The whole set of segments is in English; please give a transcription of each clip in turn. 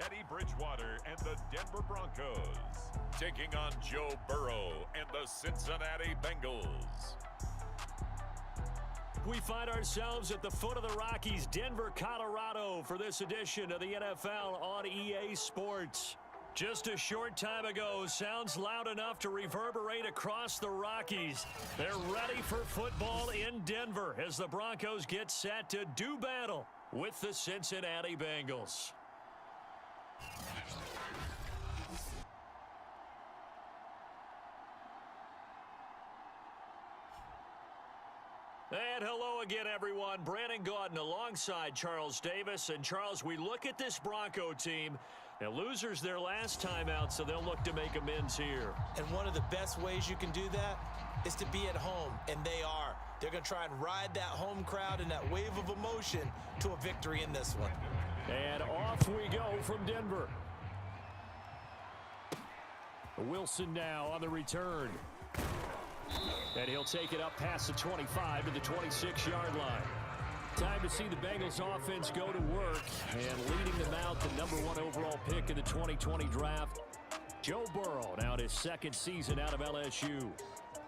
Teddy Bridgewater and the Denver Broncos, taking on Joe Burrow and the Cincinnati Bengals. We find ourselves at the foot of the Rockies, Denver, Colorado, for this edition of the NFL on EA Sports. Just a short time ago, sounds loud enough to reverberate across the Rockies. They're ready for football in Denver as the Broncos get set to do battle with the Cincinnati Bengals. And hello again, everyone. Brandon Gaudin alongside Charles Davis. And Charles, we look at this Bronco team. Now, losers their last time out, so they'll look to make amends here. And one of the best ways you can do that is to be at home, and they are. They're going to try and ride that home crowd and that wave of emotion to a victory in this one. And off we go from Denver. Wilson now on the return. And he'll take it up past the 25 to the 26-yard line. Time to see the Bengals offense go to work. And leading them out, the #1 overall pick in the 2020 draft, Joe Burrow, now in his second season out of LSU.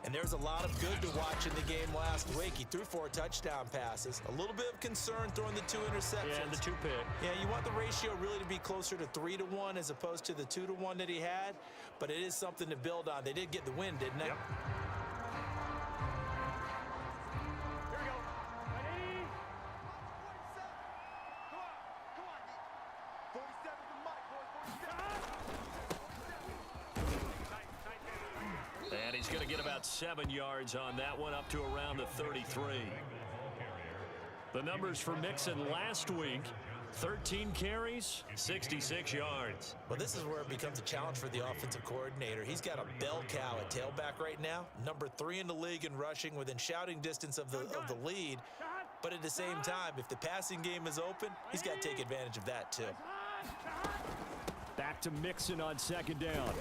And there's a lot of good to watch in the game last week. He threw 4 touchdown passes. A little bit of concern throwing the 2 interceptions. Yeah, and the 2 pick. Yeah, you want the ratio really to be closer to 3-1 as opposed to the 2-1 that he had. But it is something to build on. They did get the win, didn't they? Yep. And he's going to get about 7 yards on that one, up to around the 33. The numbers for Mixon last week: 13 carries, 66 yards. Well, this is where it becomes a challenge for the offensive coordinator. He's got a bell cow at tailback right now, #3 in the league in rushing, within shouting distance of the lead. But at the same time, if the passing game is open, he's got to take advantage of that too. Back to Mixon on second down.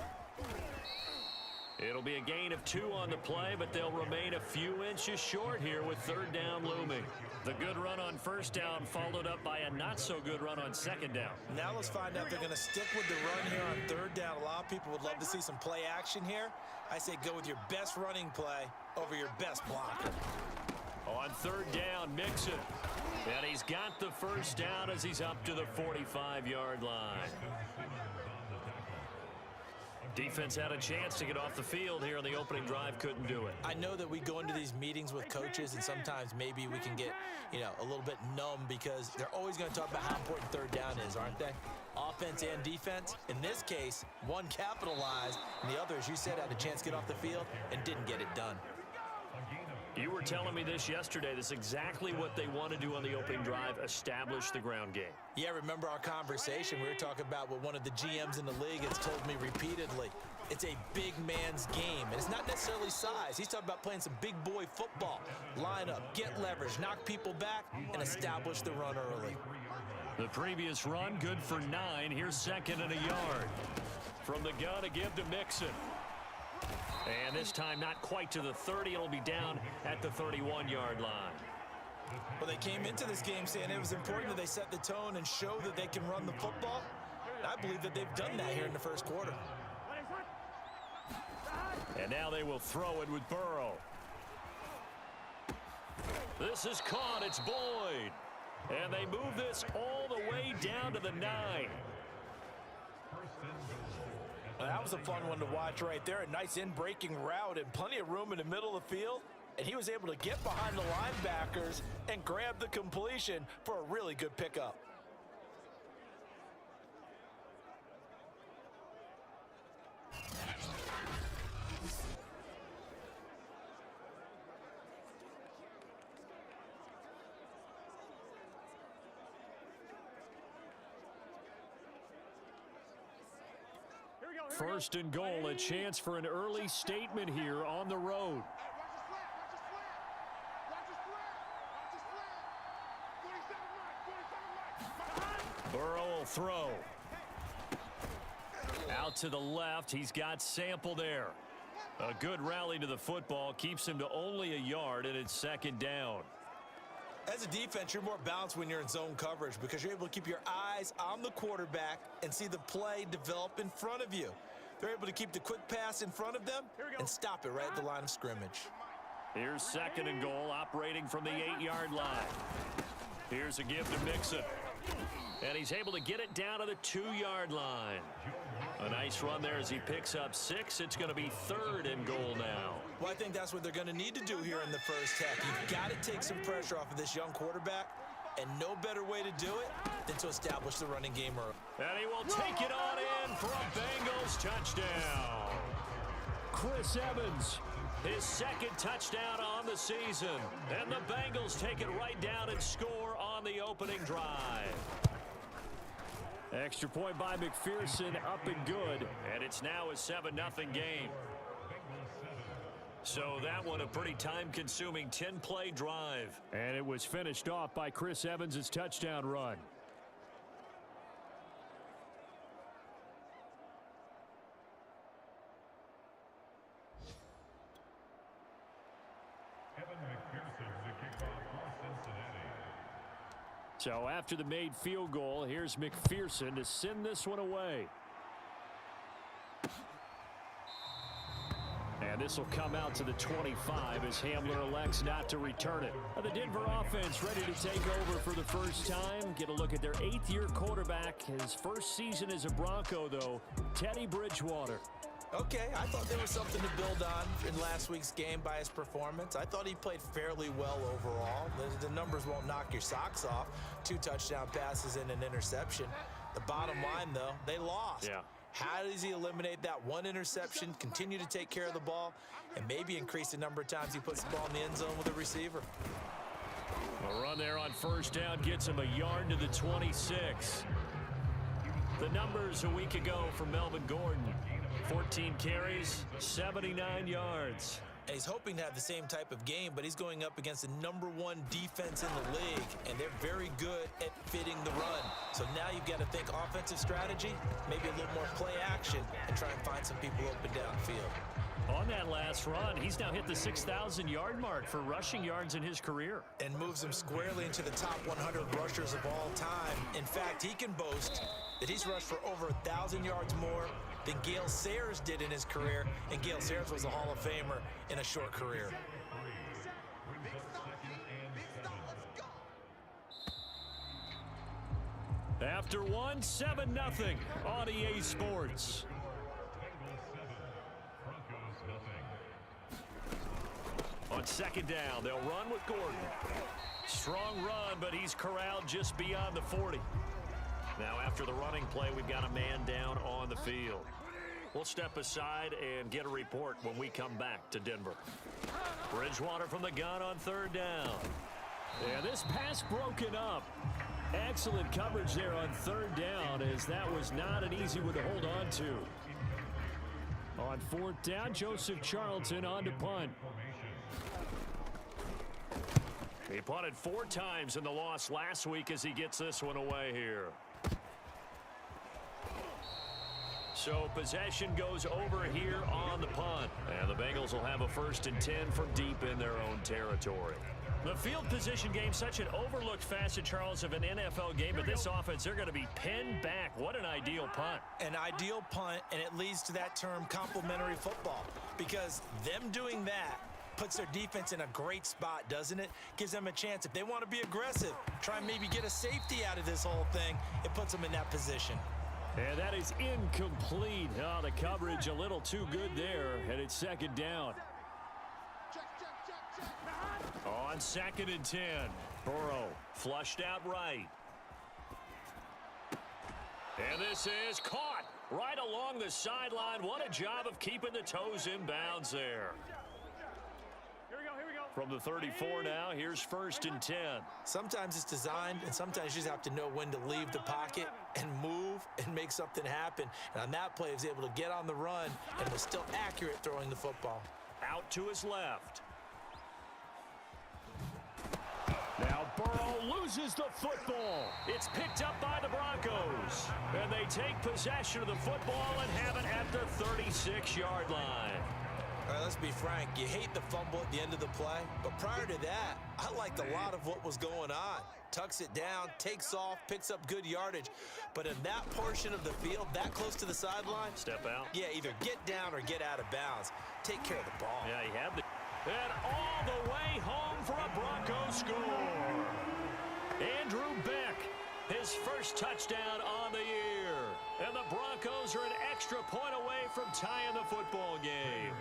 It'll be a gain of 2 on the play, but they'll remain a few inches short here with third down looming. The good run on first down followed up by a not-so-good run on second down. Now let's find out if they're going to stick with the run here on third down. A lot of people would love to see some play action here. I say go with your best running play over your best blocker. On third down, Mixon. And he's got the first down as he's up to the 45-yard line. Defense had a chance to get off the field here on the opening drive, couldn't do it. I know that we go into these meetings with coaches, and sometimes maybe we can get, a little bit numb because they're always going to talk about how important third down is, aren't they? Offense and defense. In this case, one capitalized, and the other, as you said, had a chance to get off the field and didn't get it done. You were telling me this yesterday. This is exactly what they want to do on the opening drive, establish the ground game. Yeah, remember our conversation? We were talking about what one of the GMs in the league has told me repeatedly. It's a big man's game, and it's not necessarily size. He's talking about playing some big boy football. Line up, get leverage, knock people back, and establish the run early. The previous run, good for 9. Here's second and a yard. From the gun, a give to Mixon. And this time not quite to the 30. It'll be down at the 31-yard line. Well, they came into this game saying it was important that they set the tone and show that they can run the football. I believe that they've done that here in the first quarter. And now they will throw it with Burrow. This is caught. It's Boyd. And they move this all the way down to the 9. That was a fun one to watch right there. A nice in-breaking route and plenty of room in the middle of the field. And he was able to get behind the linebackers and grab the completion for a really good pickup. First and goal, a chance for an early statement here on the road. Burrow will throw. Out to the left, he's got Sample there. A good rally to the football keeps him to only a yard, and it's second down. As a defense, you're more balanced when you're in zone coverage because you're able to keep your eyes on the quarterback and see the play develop in front of you. They're able to keep the quick pass in front of them and stop it right at the line of scrimmage. Here's 2nd and goal, operating from the 8-yard line. Here's a give to Mixon. And he's able to get it down to the 2-yard line. A nice run there as he picks up 6. It's going to be 3rd and goal now. Well, I think that's what they're going to need to do here in the first half. You've got to take some pressure off of this young quarterback, and no better way to do it than to establish the running game early. And he will take it on in for a Bengals touchdown. Chris Evans, his 2nd touchdown on the season. And the Bengals take it right down and score on the opening drive. Extra point by McPherson, up and good. And it's now a 7-0 game. So that one a pretty time-consuming 10-play drive. And it was finished off by Chris Evans' touchdown run. So after the made field goal, here's McPherson to send this one away. And this will come out to the 25 as Hamler elects not to return it. The Denver offense ready to take over for the first time. Get a look at their 8th-year quarterback. His first season as a Bronco, though, Teddy Bridgewater. Okay, I thought there was something to build on in last week's game by his performance. I thought he played fairly well overall. The numbers won't knock your socks off. 2 touchdown passes and an interception. The bottom line, though, they lost. Yeah. How does he eliminate that 1 interception, continue to take care of the ball, and maybe increase the number of times he puts the ball in the end zone with a receiver? A run there on first down gets him a yard to the 26. The numbers a week ago for Melvin Gordon. 14 carries, 79 yards. And he's hoping to have the same type of game, but he's going up against the #1 defense in the league, and they're very good at fitting the run. So now you've got to think offensive strategy, maybe a little more play action, and try and find some people open downfield. On that last run, he's now hit the 6,000-yard mark for rushing yards in his career. And moves him squarely into the top 100 rushers of all time. In fact, he can boast that he's rushed for over 1,000 yards more than Gale Sayers did in his career, and Gale Sayers was a Hall of Famer in a short career. After one, 7-0 on EA Sports. On 2nd down, they'll run with Gordon. Strong run, but he's corralled just beyond the 40. Now after the running play, we've got a man down on the field. We'll step aside and get a report when we come back to Denver. Bridgewater from the gun on 3rd down. Yeah, this pass broken up. Excellent coverage there on 3rd down, as that was not an easy one to hold on to. On 4th down, Joseph Charlton on to punt. He punted 4 times in the loss last week as he gets this one away here. So possession goes over here on the punt. And the Bengals will have a 1st and 10 from deep in their own territory. The field position game, such an overlooked facet, Charles, of an NFL game, but this offense, they're going to be pinned back. What an ideal punt. An ideal punt, and it leads to that term complementary football, because them doing that puts their defense in a great spot, doesn't it? Gives them a chance. If they want to be aggressive, try and maybe get a safety out of this whole thing, it puts them in that position. And that is incomplete. Oh, the coverage a little too good there, and it's 2nd down. On 2nd and 10, Burrow flushed out right. And this is caught right along the sideline. What a job of keeping the toes in bounds there. From the 34 now, here's 1st and 10. Sometimes it's designed, and sometimes you just have to know when to leave the pocket and move and make something happen. And on that play, he was able to get on the run and was still accurate throwing the football. Out to his left. Now Burrow loses the football. It's picked up by the Broncos. And they take possession of the football and have it at the 36-yard line. All right, let's be frank. You hate the fumble at the end of the play, but prior to that, I liked a lot of what was going on. Tucks it down, takes off, picks up good yardage. But in that portion of the field, that close to the sideline, step out. Yeah, either get down or get out of bounds. Take care of the ball. Yeah, he had the... And all the way home for a Broncos score. Andrew Beck, his first touchdown on the year. And the Broncos are an extra point away from tying the football game.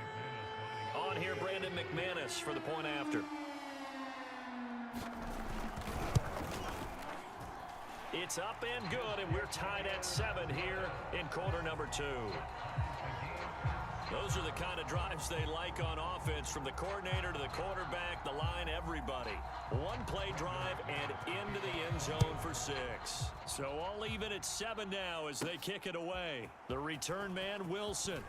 On here, Brandon McManus for the point after. It's up and good, and we're tied at 7 here in quarter number 2. Those are the kind of drives they like on offense, from the coordinator to the quarterback, the line, everybody. One play drive and into the end zone for 6. So all even at 7 now as they kick it away. The return man, Wilson.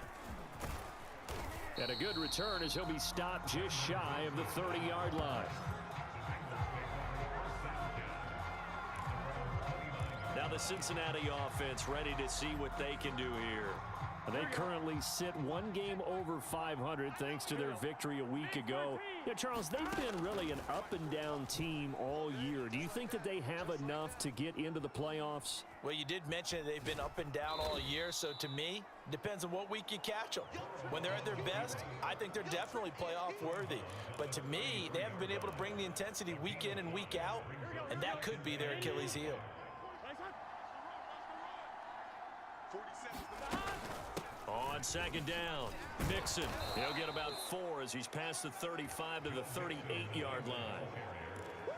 And a good return as he'll be stopped just shy of the 30-yard line. Now the Cincinnati offense ready to see what they can do here. They currently sit one game over 500 thanks to their victory a week ago. Yeah, Charles, they've been really an up-and-down team all year. Do you think that they have enough to get into the playoffs? Well, you did mention they've been up and down all year, so to me, it depends on what week you catch them. When they're at their best, I think they're definitely playoff worthy. But to me, they haven't been able to bring the intensity week in and week out, and that could be their Achilles heel. On second down, Mixon. He'll get about 4 as he's past the 35 to the 38-yard line.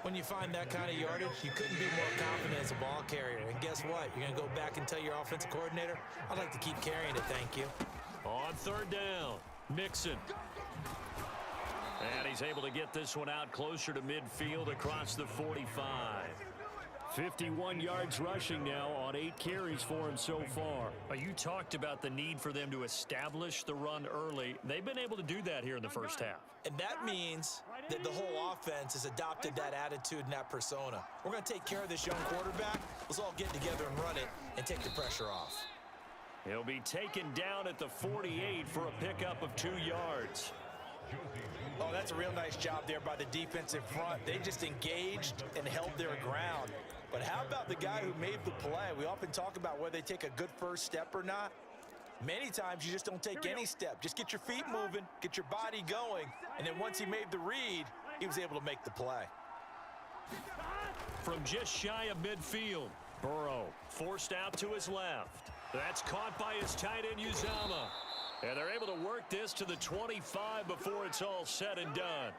When you find that kind of yardage, you couldn't be more confident as a ball carrier. And guess what? You're going to go back and tell your offensive coordinator, I'd like to keep carrying it, thank you. On third down, Mixon. And he's able to get this one out closer to midfield across the 45. 51 yards rushing now on 8 carries for him so far. You talked about the need for them to establish the run early. They've been able to do that here in the first half. And that means that the whole offense has adopted that attitude and that persona. We're going to take care of this young quarterback. Let's all get together and run it and take the pressure off. He'll be taken down at the 48 for a pickup of 2 yards. Oh, that's a real nice job there by the defense in front. They just engaged and held their ground. But how about the guy who made the play? We often talk about whether they take a good first step or not. Many times you just don't take any step. Just get your feet moving, get your body going, and then once he made the read, he was able to make the play. From just shy of midfield, Burrow forced out to his left. That's caught by his tight end, Uzama. And they're able to work this to the 25 before it's all said and done.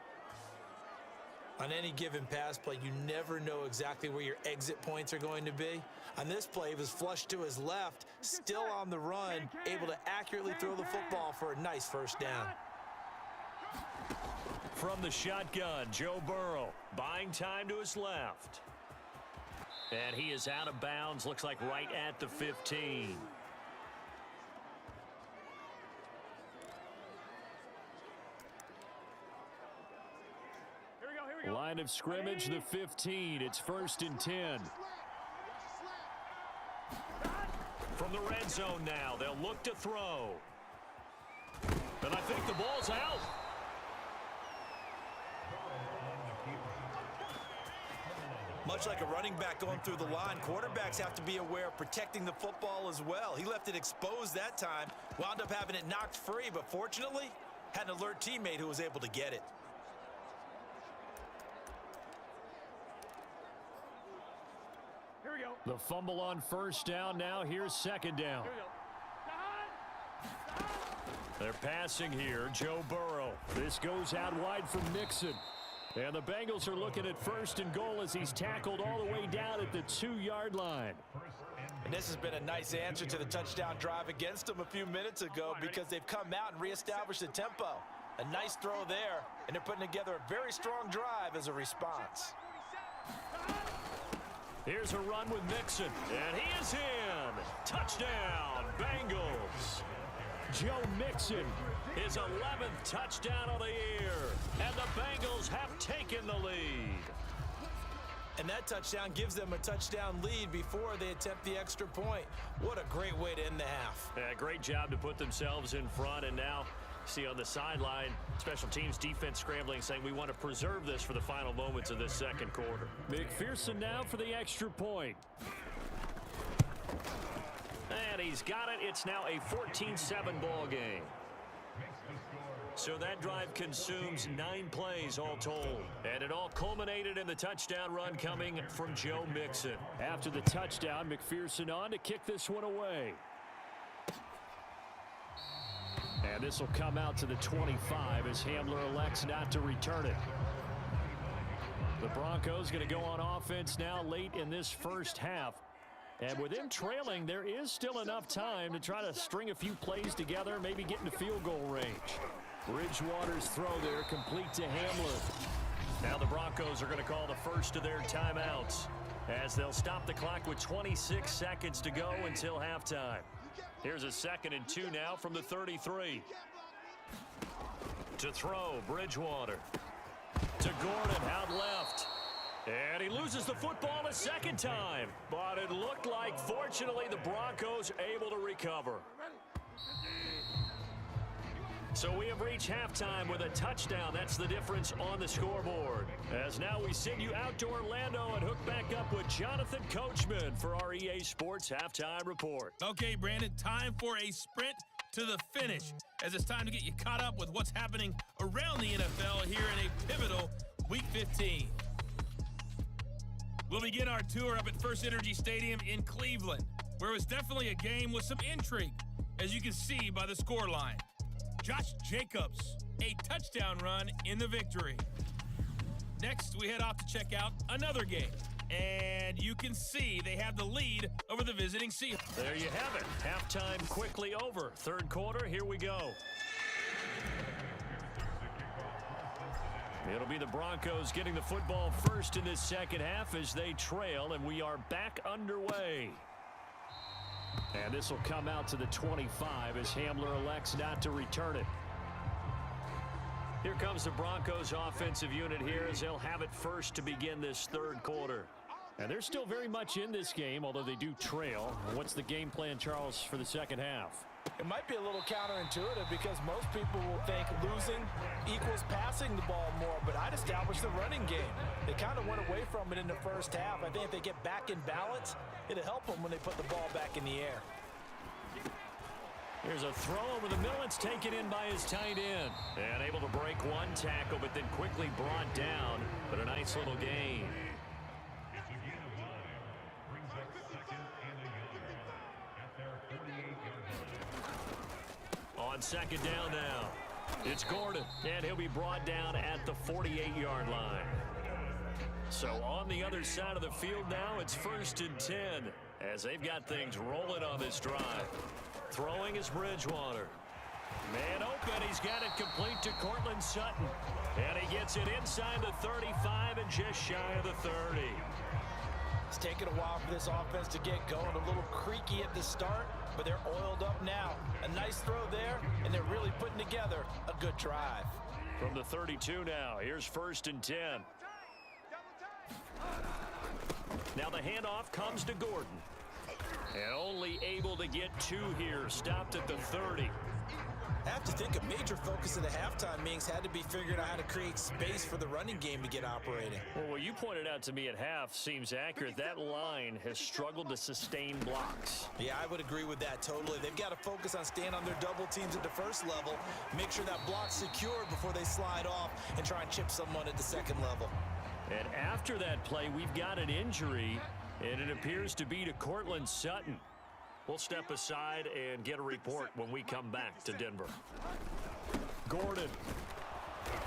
On any given pass play, you never know exactly where your exit points are going to be. On this play, he was flushed to his left, still on the run, able to accurately throw the football for a nice first down. From the shotgun, Joe Burrow buying time to his left. And he is out of bounds, looks like right at the 15. Line of scrimmage, the 15. It's 1st and 10. From the red zone now, they'll look to throw. And I think the ball's out. Much like a running back going through the line, quarterbacks have to be aware of protecting the football as well. He left it exposed that time, wound up having it knocked free, but fortunately, had an alert teammate who was able to get it. The fumble on first down. Now here's second down. They're passing here. Joe Burrow. This goes out wide from Mixon. And the Bengals are looking at 1st and goal as he's tackled all the way down at the 2-yard line. And this has been a nice answer to the touchdown drive against them a few minutes ago because they've come out and reestablished the tempo. A nice throw there, and they're putting together a very strong drive as a response. Here's a run with Mixon, and he is in. Touchdown, Bengals. Joe Mixon, his 11th touchdown of the year, and the Bengals have taken the lead. And that touchdown gives them a touchdown lead before they attempt the extra point. What a great way to end the half. Yeah, great job to put themselves in front, and now See on the sideline, special teams defense scrambling, saying we want to preserve this for the final moments of this second quarter. McPherson now for the extra point. And he's got it. It's now a 14-7 ball game. So that drive consumes 9 plays all told. And it all culminated in the touchdown run coming from Joe Mixon. After the touchdown, McPherson on to kick this one away. And this will come out to the 25 as Hamler elects not to return it. The Broncos going to go on offense now late in this first half. And with them trailing, there is still enough time to try to string a few plays together, maybe get into field goal range. Bridgewater's throw there complete to Hamler. Now the Broncos are going to call the first of their timeouts as they'll stop the clock with 26 seconds to go until halftime. Here's a 2nd and 2 now from the 33. To throw, Bridgewater. To Gordon, out left. And he loses the football a second time. But it looked like, fortunately, the Broncos able to recover. So we have reached halftime with a touchdown. That's the difference on the scoreboard. As now we send you out to Orlando and hook back up with Jonathan Coachman for our EA Sports Halftime Report. Okay, Brandon, time for a sprint to the finish, as it's time to get you caught up with what's happening around the NFL here in a pivotal Week 15. We'll begin our tour up at First Energy Stadium in Cleveland, where it was definitely a game with some intrigue, as you can see by the scoreline. Josh Jacobs, a touchdown run in the victory. Next, we head off to check out another game. And you can see they have the lead over the visiting Seahawks. There you have it. Halftime quickly over. Third quarter, here we go. It'll be the Broncos getting the football first in this second half as they trail, and we are back underway. And this will come out to the 25 as Hamler elects not to return it. Here comes the Broncos offensive unit here as they'll have it first to begin this third quarter. And they're still very much in this game, although they do trail. What's the game plan, Charles, for the second half? It might be a little counterintuitive because most people will think losing equals passing the ball more, but I'd establish the running game. They kind of went away from it in the first half. I think if they get back in balance, it'll help them when they put the ball back in the air. Here's a throw over the middle. It's taken in by his tight end. And able to break one tackle, but then quickly brought down. But a nice little gain. On second down now, it's Gordon, and he'll be brought down at the 48-yard line. So on the other side of the field now, it's 1st and 10 as they've got things rolling on this drive. Throwing is Bridgewater. Man open, he's got it complete to Courtland Sutton. And he gets it inside the 35 and just shy of the 30. It's taken a while for this offense to get going. A little creaky at the start, but they're oiled up now. A nice throw there, and they're really putting together a good drive. From the 32 now, here's 1st and 10. Now the handoff comes to Gordon. And only able to get 2 here, stopped at the 30. I have to think a major focus of the halftime meetings had to be figuring out how to create space for the running game to get operating. Well, what you pointed out to me at half seems accurate. That line has struggled to sustain blocks. Yeah, I would agree with that totally. They've got to focus on staying on their double teams at the first level, make sure that block's secured before they slide off and try and chip someone at the second level. And after that play, we've got an injury, and it appears to be to Courtland Sutton. We'll step aside and get a report when we come back to Denver. Gordon.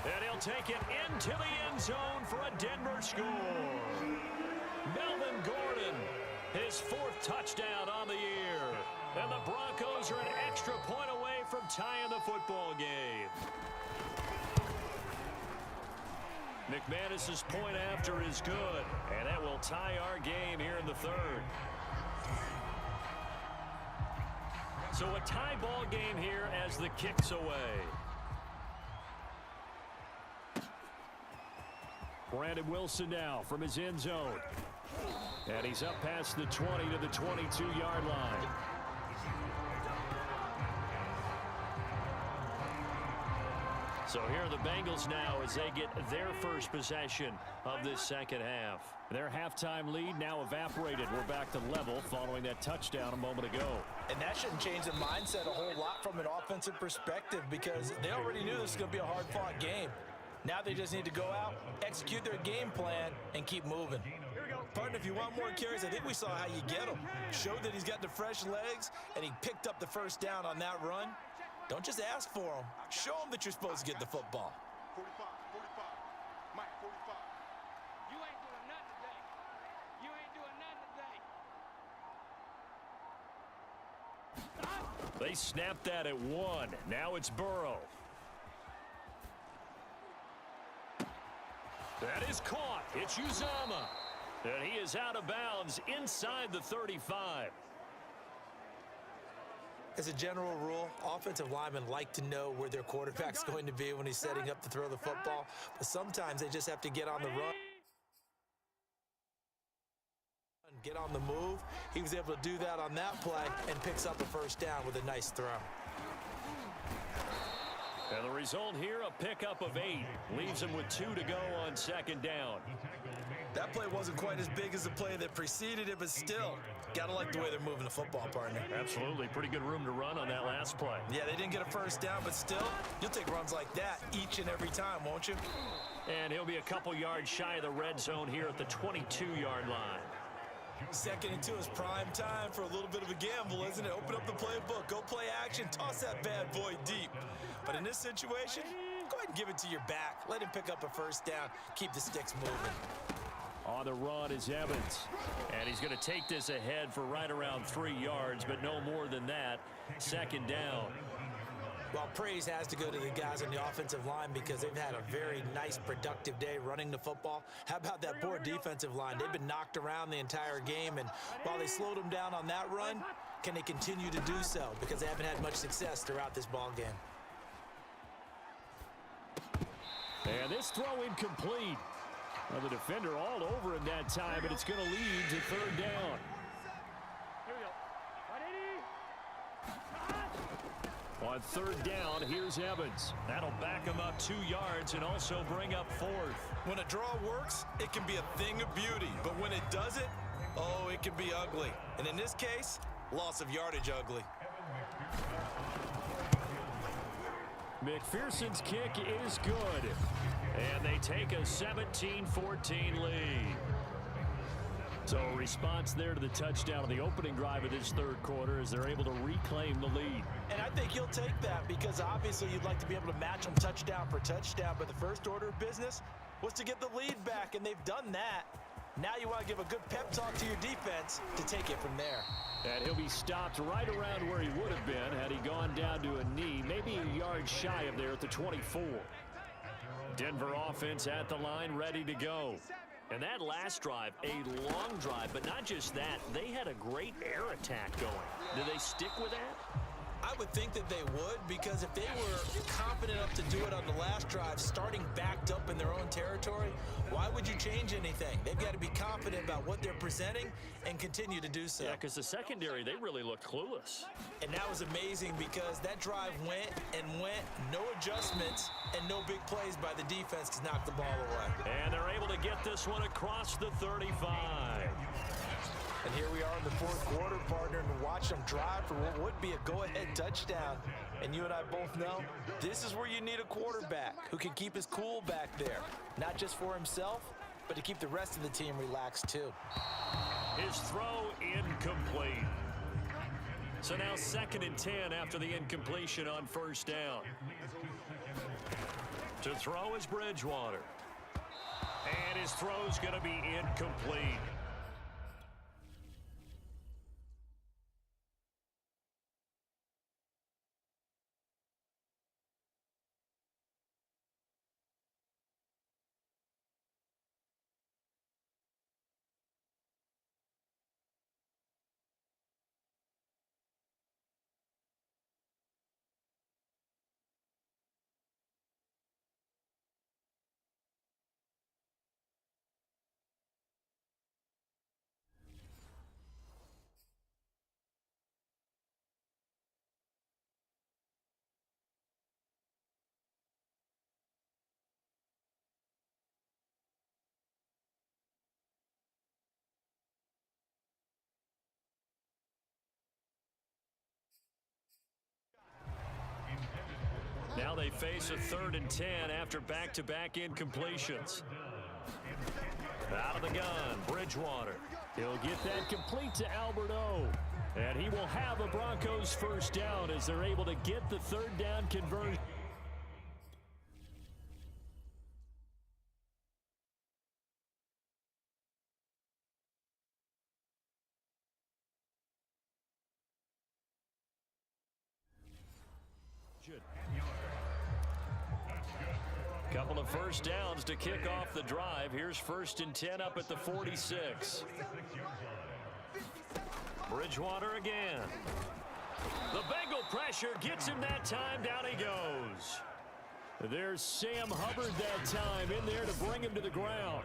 And he'll take it into the end zone for a Denver score. Melvin Gordon, his 4th touchdown on the year. And the Broncos are an extra point away from tying the football game. McManus's point after is good, and that will tie our game here in the 3rd. So a tie ball game here as the kick's away. Brandon Wilson now from his end zone. And he's up past the 20 to the 22-yard line. So here are the Bengals now as they get their first possession of this second half. Their halftime lead now evaporated. We're back to level following that touchdown a moment ago. And that shouldn't change the mindset a whole lot from an offensive perspective because they already knew this was going to be a hard-fought game. Now they just need to go out, execute their game plan, and keep moving. Partner, if you want more carries, I think we saw how you get them. Showed that he's got the fresh legs, and he picked up the first down on that run. Don't just ask for them. Show them that you're supposed to get the football. 45, 45. Mike, 45. You ain't doing nothing today. You ain't doing nothing today. They snapped that at 1. Now it's Burrow. That is caught. It's Uzama. And he is out of bounds inside the 35. As a general rule, offensive linemen like to know where their quarterback's going to be when he's setting up to throw the football. But sometimes they just have to get on the run. Get on the move. He was able to do that on that play and picks up a first down with a nice throw. And the result here, a pickup of 8. Leaves him with 2 to go on second down. That play wasn't quite as big as the play that preceded it, but still, gotta like the way they're moving the football, partner. Absolutely. Pretty good room to run on that last play. Yeah, they didn't get a first down, but still, you'll take runs like that each and every time, won't you? And he'll be a couple yards shy of the red zone here at the 22-yard line. 2nd and 2 is prime time for a little bit of a gamble, isn't it? Open up the playbook, go play action, toss that bad boy deep. But in this situation, go ahead and give it to your back. Let him pick up a first down, keep the sticks moving. On the run is Evans. And he's going to take this ahead for right around 3 yards, but no more than that. Second down. Well, praise has to go to the guys on the offensive line because they've had a very nice, productive day running the football. How about that poor defensive line? They've been knocked around the entire game, and while they slowed them down on that run, can they continue to do so? Because they haven't had much success throughout this ball game. And this throw incomplete. Well, the defender all over him that time, but it's going to lead to third down. On third down, here's Evans. That'll back him up 2 yards and also bring up 4th. When a draw works, it can be a thing of beauty. But when it doesn't, oh, it can be ugly. And in this case, loss of yardage ugly. McPherson's kick is good. And they take a 17-14 lead. So a response there to the touchdown of the opening drive of this third quarter as they're able to reclaim the lead. And I think he'll take that because obviously you'd like to be able to match them touchdown for touchdown, but the first order of business was to get the lead back, and they've done that. Now you want to give a good pep talk to your defense to take it from there. And he'll be stopped right around where he would have been had he gone down to a knee, maybe a yard shy of there at the 24. Denver offense at the line, ready to go. And that last drive, a long drive, but not just that, they had a great air attack going. Do they stick with that? I would think that they would, because if they were confident enough to do it on the last drive, starting backed up in their own territory, why would you change anything? They've got to be confident about what they're presenting and continue to do so. Yeah, because the secondary, they really looked clueless. And that was amazing because that drive went and went, no adjustments, and no big plays by the defense to knock the ball away. And they're able to get this one across the 35. And here we are in the fourth quarter, partner, and watch them drive for what would be a go-ahead touchdown. And you and I both know this is where you need a quarterback who can keep his cool back there, not just for himself, but to keep the rest of the team relaxed too. His throw incomplete. So now 2nd and 10 after the incompletion on first down. To throw is Bridgewater. And his throw's going to be incomplete. they face a 3rd and 10 after back-to-back incompletions. Out of the gun, Bridgewater. He'll get that complete to Albert O. And he will have a Broncos first down as they're able to get the 3rd down conversion. Couple of first downs to kick off the drive. Here's 1st and 10 up at the 46. Bridgewater again. The Bengal pressure gets him that time. Down he goes. There's Sam Hubbard that time in there to bring him to the ground.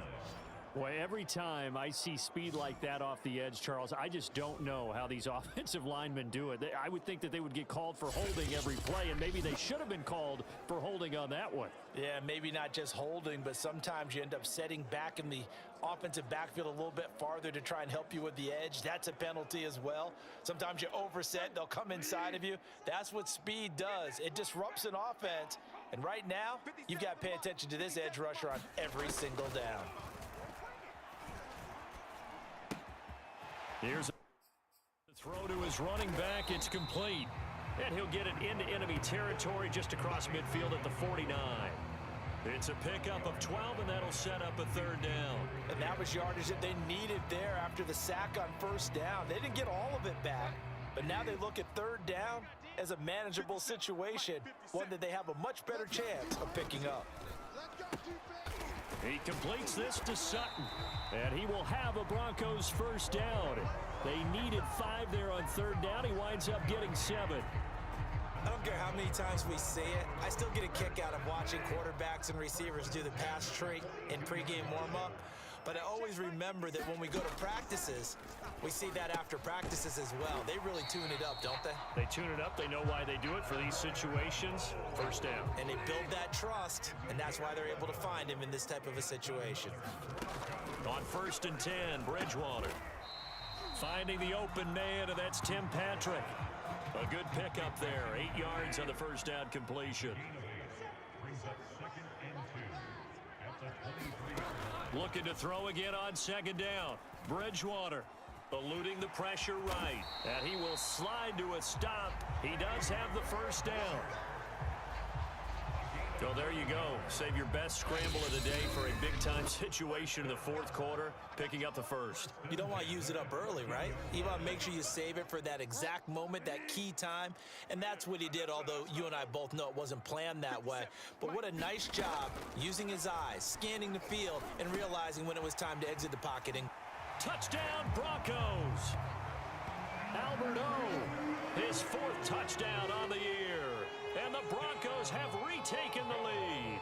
Boy, every time I see speed like that off the edge, Charles, I just don't know how these offensive linemen do it. I would think that they would get called for holding every play, and maybe they should have been called for holding on that one. Yeah, maybe not just holding, but sometimes you end up setting back in the offensive backfield a little bit farther to try and help you with the edge. That's a penalty as well. Sometimes you overset, they'll come inside of you. That's what speed does. It disrupts an offense. And right now, you've got to pay attention to this edge rusher on every single down. Here's a throw to his running back. It's complete. And he'll get it into enemy territory just across midfield at the 49. It's a pickup of 12, and that'll set up a 3rd down. And that was yardage that they needed there after the sack on 1st down. They didn't get all of it back, but now they look at 3rd down as a manageable situation, one that they have a much better chance of picking up. He completes this to Sutton, and he will have a Broncos first down. They needed 5 there on 3rd down. He winds up getting 7. I don't care how many times we say it, I still get a kick out of watching quarterbacks and receivers do the pass tree in pregame warm-up. But I always remember that when we go to practices, we see that after practices as well. They really tune it up, don't they? They tune it up. They know why they do it for these situations. First down. And they build that trust, and that's why they're able to find him in this type of a situation. On 1st and 10, Bridgewater. Finding the open man, and that's Tim Patrick. A good pickup there. 8 yards on the first down completion. Looking to throw again on 2nd down. Bridgewater eluding the pressure right. And he will slide to a stop. He does have the first down. So there you go. Save your best scramble of the day for a big-time situation in the 4th quarter, picking up the first. You don't want to use it up early, right? You want to make sure you save it for that exact moment, that key time. And that's what he did, although you and I both know it wasn't planned that way. But what a nice job using his eyes, scanning the field, and realizing when it was time to exit the pocket. And touchdown, Broncos! Albert O, his 4th touchdown on the year. And the Broncos have retaken the lead.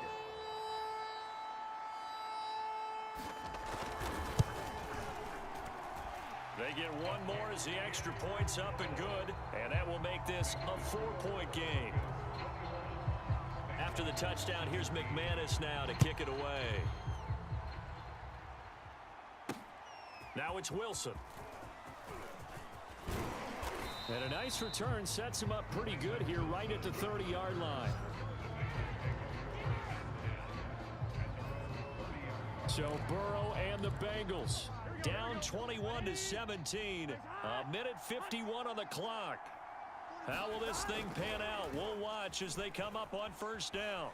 They get one more as the extra point's up and good, and that will make this a 4-point game. After the touchdown, here's McManus now to kick it away. Now it's Wilson. And a nice return sets him up pretty good here right at the 30-yard line. So Burrow and the Bengals down 21-17. A minute 51 on the clock. How will this thing pan out? We'll watch as they come up on 1st down.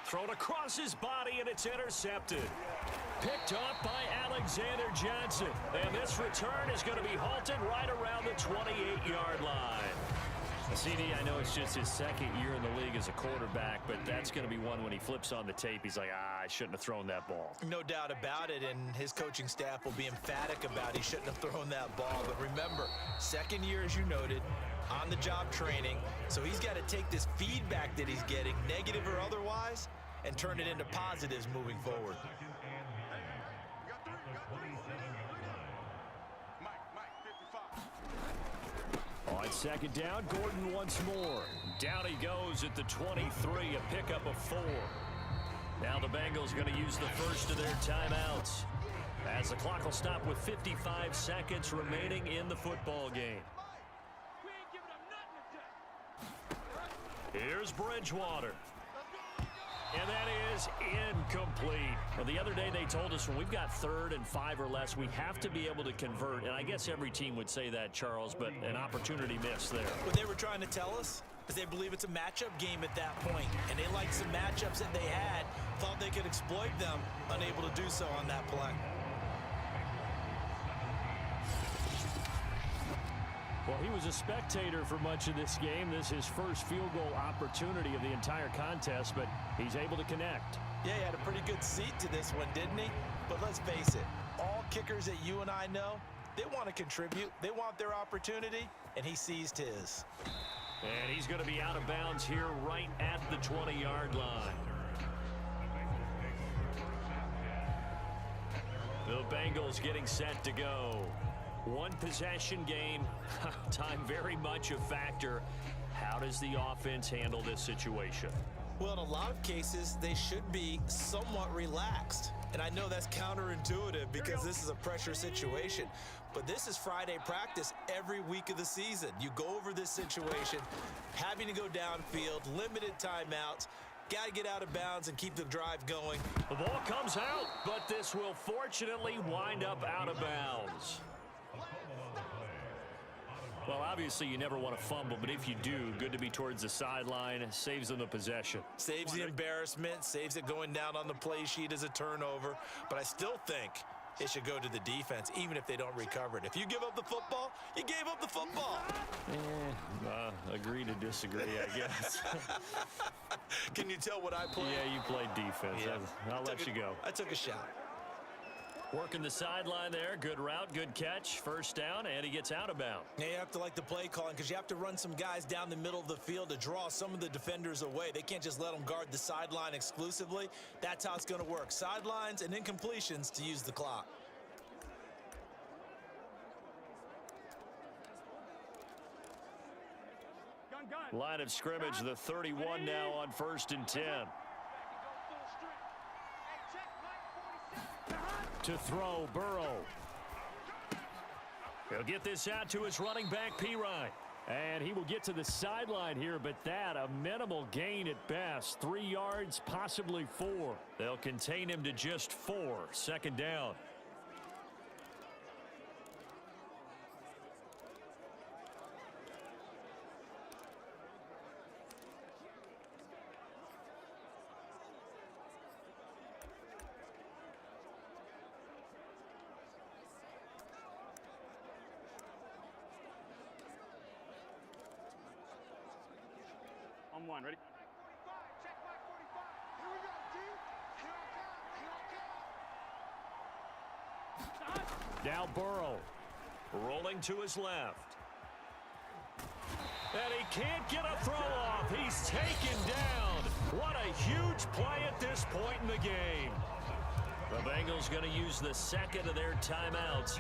Thrown across his body, and it's intercepted. Picked up by Alexander Johnson. And this return is going to be halted right around the 28-yard line. CD, I know it's just his 2nd year in the league as a quarterback, but that's going to be one when he flips on the tape. He's like, I shouldn't have thrown that ball. No doubt about it, and his coaching staff will be emphatic about he shouldn't have thrown that ball. But remember, 2nd year, as you noted, on-the-job training. So he's got to take this feedback that he's getting, negative or otherwise, and turn it into positives moving forward. On 2nd down, Gordon once more. Down he goes at the 23, a pickup of 4. Now the Bengals going to use the first of their timeouts, as the clock will stop with 55 seconds remaining in the football game. We ain't giving up nothing today. Here's Bridgewater. And that is incomplete. Well, the other day they told us when we've got 3rd and 5 or less, we have to be able to convert. And I guess every team would say that, Charles, but an opportunity missed there. What they were trying to tell us is they believe it's a matchup game at that point. And they liked some matchups that they had, thought they could exploit them, unable to do so on that play. Well, he was a spectator for much of this game. This is his first field goal opportunity of the entire contest, but he's able to connect. Yeah, he had a pretty good seat to this one, didn't he? But let's face it, all kickers that you and I know, they want to contribute. They want their opportunity, and he seized his. And he's going to be out of bounds here right at the 20-yard line. The Bengals getting set to go. One possession game, time very much a factor. How does the offense handle this situation? Well, in a lot of cases, they should be somewhat relaxed. And I know that's counterintuitive because this is a pressure situation. But this is Friday practice every week of the season. You go over this situation, having to go downfield, limited timeouts, got to get out of bounds and keep the drive going. The ball comes out, but this will fortunately wind up out of bounds. Well, obviously, you never want to fumble, but if you do, good to be towards the sideline. Saves them the possession. Saves the embarrassment, saves it going down on the play sheet as a turnover. But I still think it should go to the defense, even if they don't recover it. If you give up the football, you gave up the football. Agree to disagree, I guess. Can you tell what I played? Yeah, you played defense. Yeah. I'll let you go. I took a shot. Working the sideline there. Good route, good catch. First down, and he gets out of bounds. Yeah, you have to like the play calling because you have to run some guys down the middle of the field to draw some of the defenders away. They can't just let them guard the sideline exclusively. That's how it's going to work. Sidelines and incompletions to use the clock. Line of scrimmage, the 31 now on 1st and 10. To throw, Burrow. He'll get this out to his running back, Pirine. And he will get to the sideline here, but that a minimal gain at best. 3 yards, possibly 4. They'll contain him to just 4. 2nd down. On 1, ready? Check my 45. Here we go, G. Here I come. Now Burrow. Rolling to his left. And he can't get a throw off. He's taken down. What a huge play at this point in the game. The Bengals going to use the second of their timeouts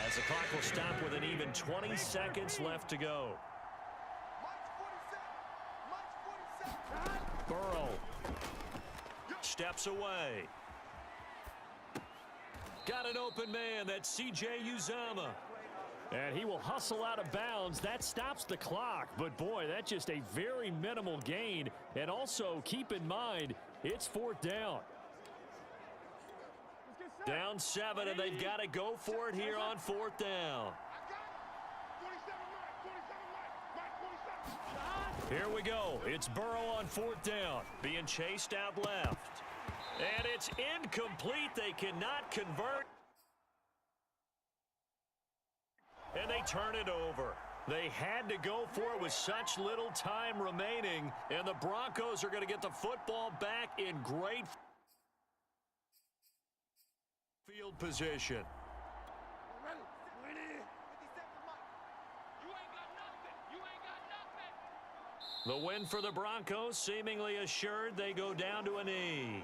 as the clock will stop with an even 20 seconds left to go. Burrow steps away. Got an open man. That's C.J. Uzomah. And he will hustle out of bounds. That stops the clock. But, boy, that's just a very minimal gain. And also, keep in mind, it's 4th down. Down 7, and they've got to go for it here on 4th down. Here we go. It's Burrow on 4th down. Being chased out left. And it's incomplete. They cannot convert. And they turn it over. They had to go for it with such little time remaining. And the Broncos are going to get the football back in great field position. The win for the Broncos seemingly assured. They go down to a knee.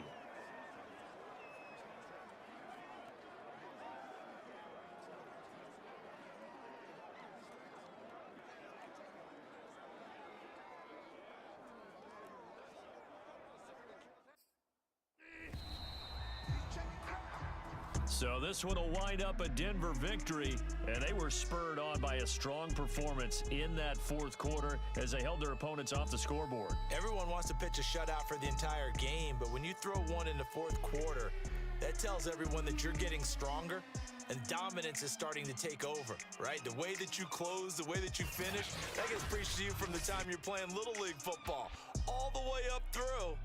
So this one will wind up a Denver victory, and they were spurred on by a strong performance in that fourth quarter as they held their opponents off the scoreboard. Everyone wants to pitch a shutout for the entire game, but when you throw one in the fourth quarter, that tells everyone that you're getting stronger and dominance is starting to take over, right? The way that you close, the way that you finish, that gets preached to you from the time you're playing Little League football all the way up through.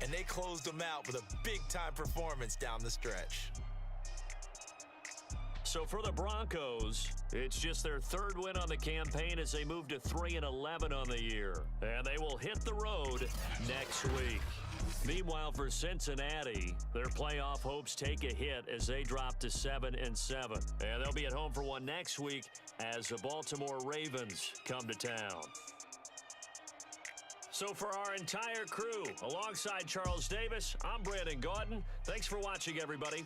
And they closed them out with a big-time performance down the stretch. So for the Broncos, it's just their third win on the campaign as they move to 3-11 on the year. And they will hit the road next week. Meanwhile, for Cincinnati, their playoff hopes take a hit as they drop to 7-7. And they'll be at home for one next week as the Baltimore Ravens come to town. So for our entire crew, alongside Charles Davis, I'm Brandon Gaudin. Thanks for watching, everybody.